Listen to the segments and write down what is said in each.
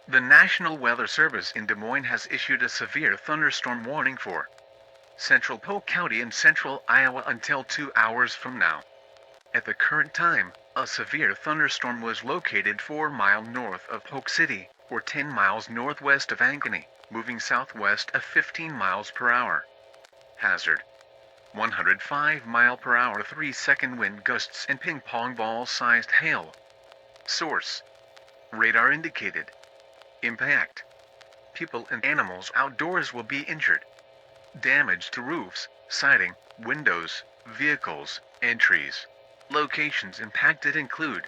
The National Weather Service in Des Moines has issued a severe thunderstorm warning for central Polk County and central Iowa until 2 hours from now. At the current time, a severe thunderstorm was located 4 miles north of Polk City, or 10 miles northwest of Ankeny, moving southwest at 15 miles per hour. Hazard: 105 mile per hour 3-second wind gusts and ping pong ball sized hail. Source: radar indicated. Impact: people and animals outdoors will be injured. Damage to roofs, siding, windows, vehicles, and trees. Locations impacted include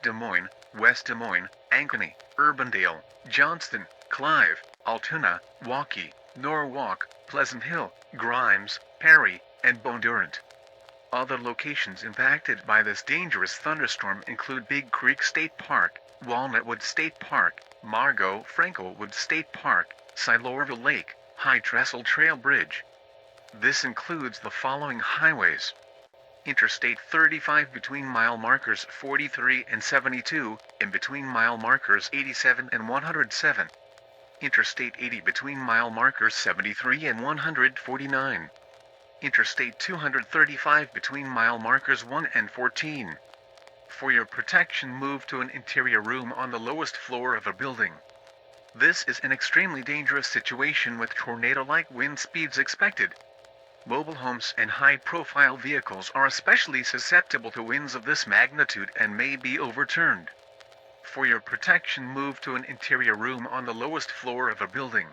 Des Moines, West Des Moines, Ankeny, Urbandale, Johnston, Clive, Altoona, Waukee, Norwalk, Pleasant Hill, Grimes, Perry, and Bondurant. Other locations impacted by this dangerous thunderstorm include Big Creek State Park, Walnutwood State Park, Margot Frankelwood State Park, Silorville Lake, High Trestle Trail Bridge. This includes the following highways: Interstate 35 between mile markers 43 and 72, and between mile markers 87 and 107. Interstate 80 between mile markers 73 and 149. Interstate 235 between mile markers 1 and 14. For your protection, move to an interior room on the lowest floor of a building. This is an extremely dangerous situation with tornado-like wind speeds expected. Mobile homes and high-profile vehicles are especially susceptible to winds of this magnitude and may be overturned. For your protection, move to an interior room on the lowest floor of a building.